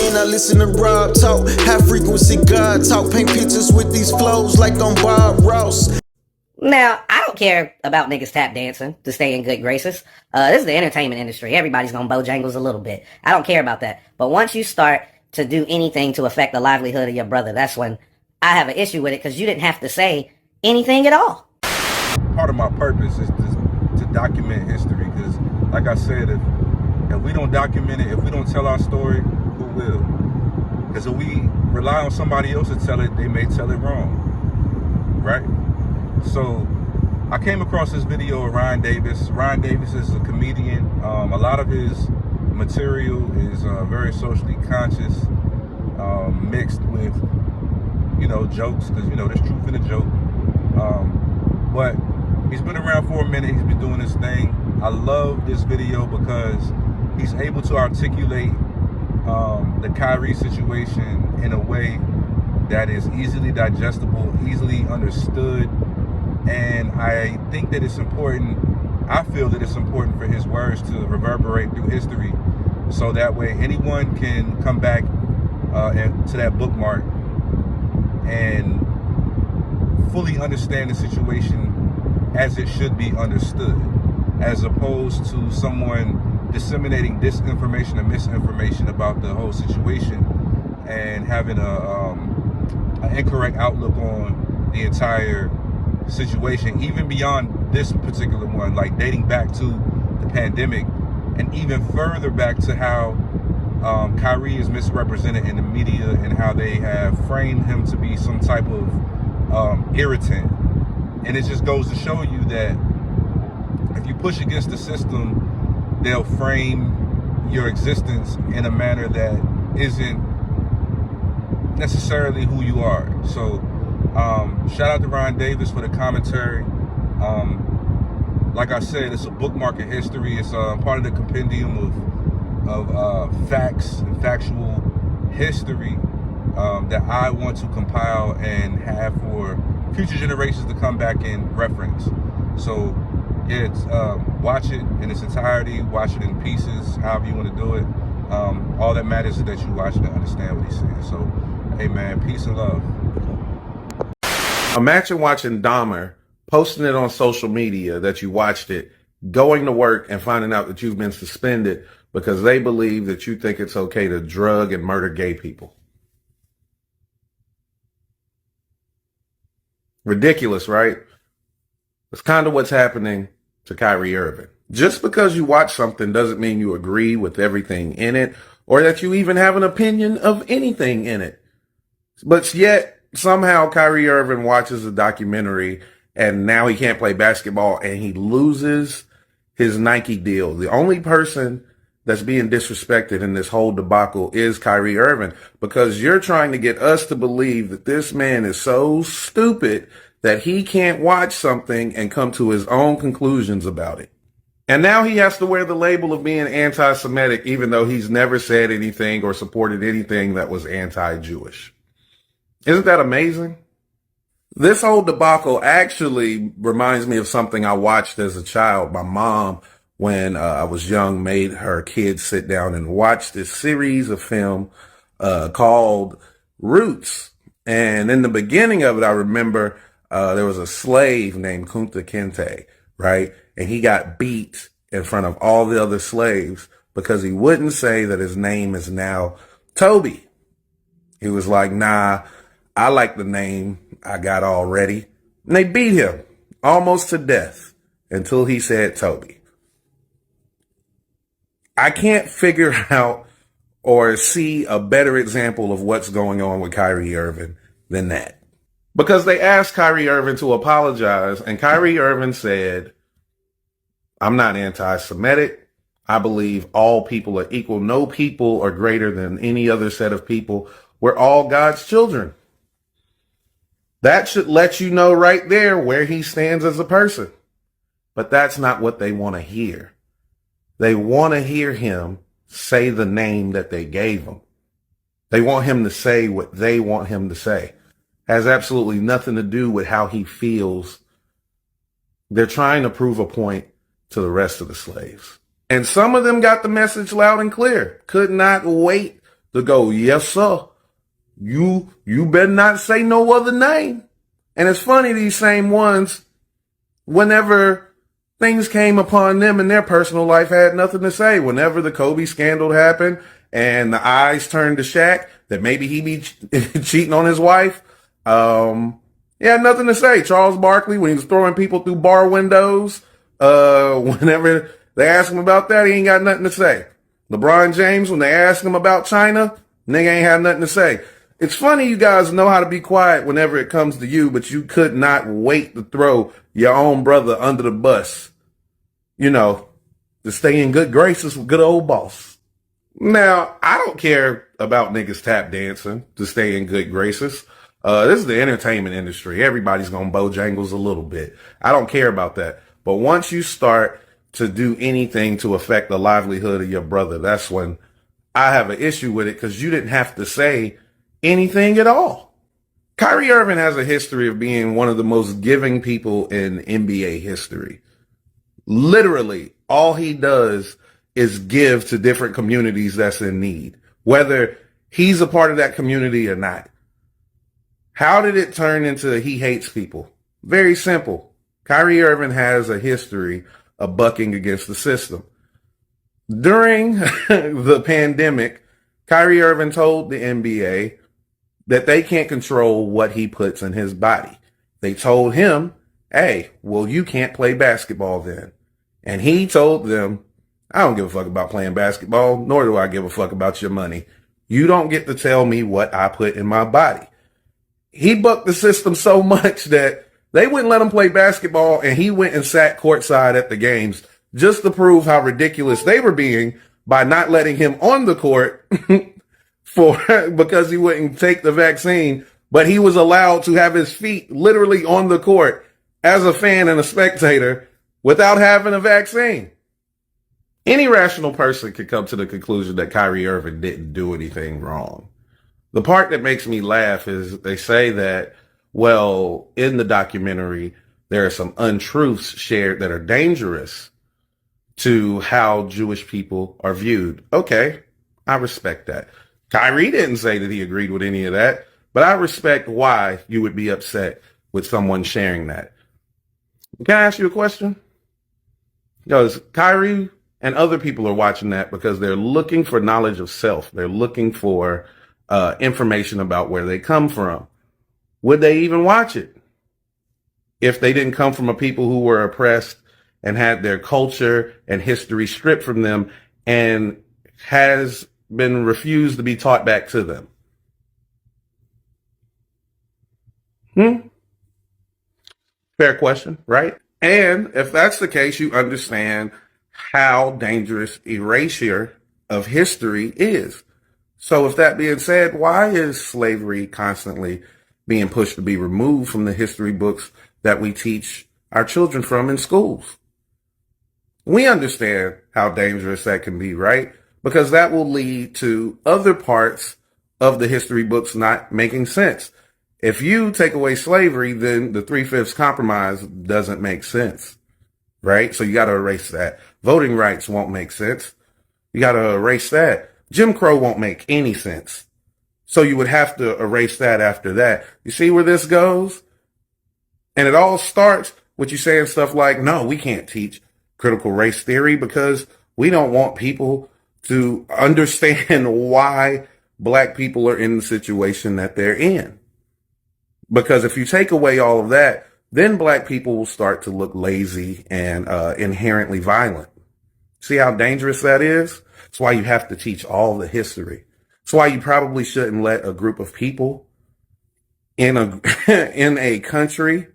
mean I listen to Rob talk, high frequency God talk, paint pictures with these flows like I'm Bob Ross. Now, I don't care about niggas tap dancing to stay in good graces. This is the entertainment industry. Everybody's gonna bojangles a little bit. I don't care about that. But once you start to do anything to affect the livelihood of your brother, that's when I have an issue with it, because you didn't have to say anything at all. Part of my purpose is to document history, because like I said, if we don't document it, if we don't tell our story, who will? Because if we rely on somebody else to tell it, they may tell it wrong, right? So I came across this video of Ryan Davis. Ryan Davis is a comedian. A lot of his material is very socially conscious, mixed with, jokes, because, there's truth in a joke. But he's been around for a minute. He's been doing this thing. I love this video because he's able to articulate the Kyrie situation in a way that is easily digestible, easily understood. And I think that it's important, I feel that it's important for his words to reverberate through history, so that way anyone can come back to that bookmark and fully understand the situation as it should be understood, as opposed to someone disseminating disinformation and misinformation about the whole situation and having an incorrect outlook on the entire situation, even beyond this particular one, like dating back to the pandemic and even further back to how Kyrie is misrepresented in the media and how they have framed him to be some type of irritant. And it just goes to show you that if you push against the system, they'll frame your existence in a manner that isn't necessarily who you are. So shout out to Ryan Davis for the commentary. Like I said, it's a bookmark in history. It's part of the compendium of facts and factual history that I want to compile and have for future generations to come back and reference. So yeah, watch it in its entirety, watch it in pieces, however you want to do it. All that matters is that you watch it and understand what he's saying. So, hey man, peace and love. Imagine watching Dahmer, posting it on social media that you watched it, going to work and finding out that you've been suspended because they believe that you think it's okay to drug and murder gay people. Ridiculous, right? That's kind of what's happening to Kyrie Irving. Just because you watch something doesn't mean you agree with everything in it or that you even have an opinion of anything in it. But yet, somehow Kyrie Irving watches a documentary and now he can't play basketball and he loses his Nike deal. The only person that's being disrespected in this whole debacle is Kyrie Irving, because you're trying to get us to believe that this man is so stupid that he can't watch something and come to his own conclusions about it. And now he has to wear the label of being anti-Semitic, even though he's never said anything or supported anything that was anti-Jewish. Isn't that amazing? This whole debacle actually reminds me of something I watched as a child. My mom, when I was young, made her kids sit down and watch this series of film called Roots. And in the beginning of it, I remember there was a slave named Kunta Kinte, right? And he got beat in front of all the other slaves because he wouldn't say that his name is now Toby. He was like, nah, I like the name I got already. And they beat him almost to death until he said Toby. I can't figure out or see a better example of what's going on with Kyrie Irving than that. Because they asked Kyrie Irving to apologize, and Kyrie Irving said, I'm not anti-Semitic. I believe all people are equal. No people are greater than any other set of people. We're all God's children. That should let you know right there where he stands as a person. But that's not what they want to hear. They want to hear him say the name that they gave him. They want him to say what they want him to say. Has absolutely nothing to do with how he feels. They're trying to prove a point to the rest of the slaves. And some of them got the message loud and clear. Could not wait to go, yes, sir. You better not say no other name. And it's funny, these same ones, whenever things came upon them in their personal life, had nothing to say. Whenever the Kobe scandal happened and the eyes turned to Shaq that maybe he be cheating on his wife, he had nothing to say. Charles Barkley, when he was throwing people through bar windows, whenever they asked him about that, he ain't got nothing to say. LeBron James, when they asked him about China, nigga ain't have nothing to say. It's funny you guys know how to be quiet whenever it comes to you, but you could not wait to throw your own brother under the bus, to stay in good graces with good old boss. Now, I don't care about niggas tap dancing to stay in good graces. This is the entertainment industry. Everybody's gonna bojangles a little bit. I don't care about that. But once you start to do anything to affect the livelihood of your brother, that's when I have an issue with it, because you didn't have to say anything at all. Kyrie Irving has a history of being one of the most giving people in NBA history. Literally, all he does is give to different communities that's in need, whether he's a part of that community or not. How did it turn into he hates people? Very simple. Kyrie Irving has a history of bucking against the system. During the pandemic, Kyrie Irving told the NBA that they can't control what he puts in his body. They told him, hey, well, you can't play basketball then. And he told them, I don't give a fuck about playing basketball, nor do I give a fuck about your money. You don't get to tell me what I put in my body. He bucked the system so much that they wouldn't let him play basketball, and he went and sat courtside at the games just to prove how ridiculous they were being by not letting him on the court because he wouldn't take the vaccine, but he was allowed to have his feet literally on the court as a fan and a spectator without having a vaccine. Any rational person could come to the conclusion that Kyrie Irving didn't do anything wrong. The part that makes me laugh is they say that, well, in the documentary, there are some untruths shared that are dangerous to how Jewish people are viewed. Okay, I respect that. Kyrie didn't say that he agreed with any of that, but I respect why you would be upset with someone sharing that. Can I ask you a question? Because Kyrie and other people are watching that because they're looking for knowledge of self. They're looking for information about where they come from. Would they even watch it if they didn't come from a people who were oppressed and had their culture and history stripped from them and has been refused to be taught back to them? Fair question, right? And if that's the case, you understand how dangerous erasure of history is. So with that being said, why is slavery constantly being pushed to be removed from the history books that we teach our children from in schools? We understand how dangerous that can be, right? Because that will lead to other parts of the history books not making sense. If you take away slavery, then the 3/5 compromise doesn't make sense, right? So you got to erase that. Voting rights won't make sense. You got to erase that. Jim Crow won't make any sense. So you would have to erase that after that. You see where this goes? And it all starts with you saying stuff like, no, we can't teach critical race theory because we don't want people to understand why black people are in the situation that they're in. Because if you take away all of that, then black people will start to look lazy and inherently violent. See how dangerous that is? That's why you have to teach all the history. That's why you probably shouldn't let a group of people in a country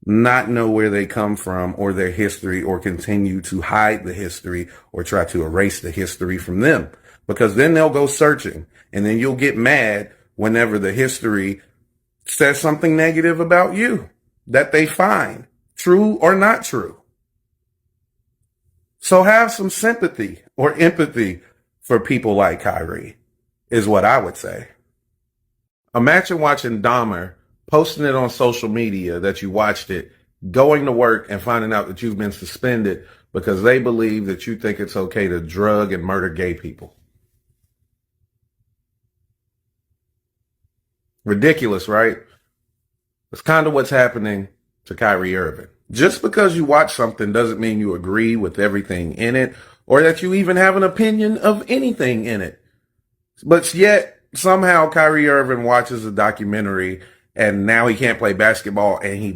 not know where they come from or their history, or continue to hide the history or try to erase the history from them. Because then they'll go searching, and then you'll get mad whenever the history says something negative about you that they find, true or not true. So have some sympathy or empathy for people like Kyrie, is what I would say. Imagine watching Dahmer, posting it on social media that you watched it, going to work and finding out that you've been suspended because they believe that you think it's okay to drug and murder gay people. Ridiculous, right? That's kind of what's happening to Kyrie Irving. Just because you watch something doesn't mean you agree with everything in it or that you even have an opinion of anything in it. But yet, somehow Kyrie Irving watches a documentary and now he can't play basketball and he